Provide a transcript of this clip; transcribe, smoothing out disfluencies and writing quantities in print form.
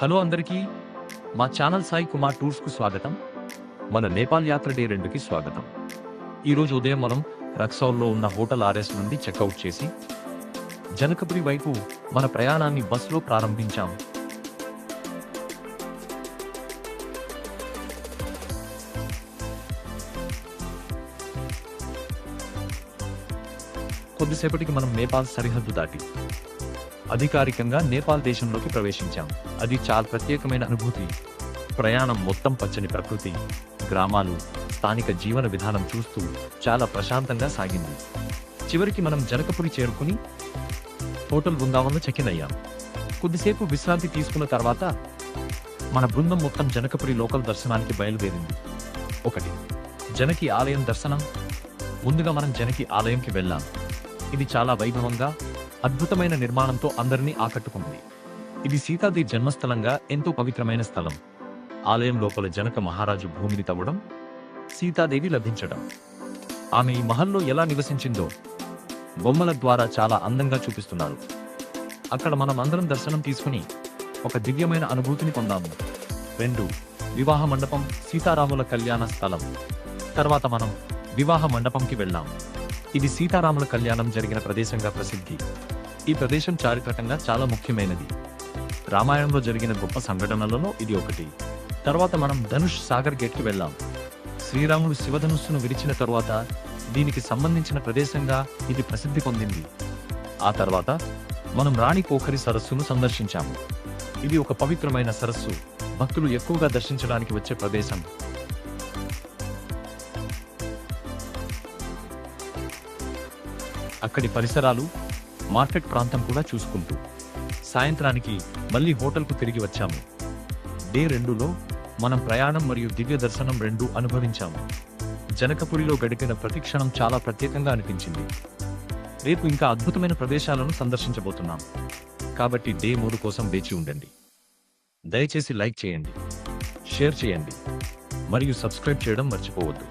Hello అందరికీ, మా channel Sai Kumar టూర్స్కు స్వాగతం. మన నేపాల్ యాత్ర డే 2కి స్వాగతం. ఈరోజు ఉదయం మనం రక్సౌల్లో ఉన్న హోటల్ ఆర్ఎస్ నుండి చెక్అవుట్ చేసి జనకపురి వైపు మన ప్రయాణాన్ని బస్సులో ప్రారంభించాం. కొద్దిసేపటికి మనం నేపాల్ సరిహద్దు దాటి అధికారికంగా నేపాల్ దేశంలోకి ప్రవేశించాం. అది చాలా ప్రత్యేకమైన అనుభూతి. ప్రయాణం మొత్తం పచ్చని ప్రకృతి, గ్రామాలు, స్థానిక జీవన విధానం చూస్తూ చాలా ప్రశాంతంగా సాగింది. చివరికి మనం జనకపురి చేరుకుని హోటల్ బృందావనంలో చెక్-ఇన్ అయ్యాం. కొద్దిసేపు విశ్రాంతి తీసుకున్న తర్వాత మన బృందం మొత్తం జనకపురి లోకల్ దర్శనానికి బయలుదేరింది. 1. జనకి ఆలయం దర్శనం. ముందుగా మనం జనకి ఆలయంకి వెళ్ళాం. ఇది చాలా వైభవంగా, అద్భుతమైన నిర్మాణంతో అందరినీ ఆకట్టుకుంది. ఇది సీతాదేవి జన్మస్థలంగా ఎంతో పవిత్రమైన స్థలం. ఆలయం లోపల జనక మహారాజు భూమిని తవ్వడం, సీతాదేవి లభించడం, ఆమె ఈ మహల్లో ఎలా నివసించిందో బొమ్మల ద్వారా చాలా అందంగా చూపిస్తున్నారు. అక్కడ మనం అందరం దర్శనం తీసుకుని ఒక దివ్యమైన అనుభూతిని పొందాము. 2. వివాహ మండపం, సీతారాముల కళ్యాణ స్థలం. తర్వాత మనం వివాహ మండపంకి వెళ్ళాం. ఇది సీతారాముల కళ్యాణం జరిగిన ప్రదేశంగా ప్రసిద్ధి. ఈ ప్రదేశం చారిత్రకంగా చాలా ముఖ్యమైనది. రామాయణంలో జరిగిన గొప్ప సంఘటనలలో ఇది ఒకటి. తర్వాత మనం ధనుష్ సాగర్ గేట్కి వెళ్ళాం. శ్రీరాముడు శివధనుస్సును విరిచిన తరువాత దీనికి సంబంధించిన ప్రదేశంగా ఇది ప్రసిద్ధి పొందింది. ఆ తర్వాత మనం రాణి పోఖరి సరస్సును సందర్శించాము. ఇది ఒక పవిత్రమైన సరస్సు, భక్తులు ఎక్కువగా దర్శించడానికి వచ్చే ప్రదేశం. అక్కడి పరిసరాలు, మార్కెట్ ప్రాంతం కూడా చూసుకుంటూ సాయంత్రానికి మళ్ళీ హోటల్కు తిరిగి వచ్చాము. డే 2లో మనం ప్రయాణం మరియు దివ్య దర్శనం రెండూ అనుభవించాము. జనకపురిలో గడిపిన ప్రతి క్షణం చాలా ప్రత్యేకంగా అనిపించింది. రేపు ఇంకా అద్భుతమైన ప్రదేశాలను సందర్శించబోతున్నాం. కాబట్టి డే 3 కోసం వేచి ఉండండి. దయచేసి లైక్ చేయండి, షేర్ చేయండి మరియు సబ్స్క్రైబ్ చేయడం మర్చిపోవద్దు.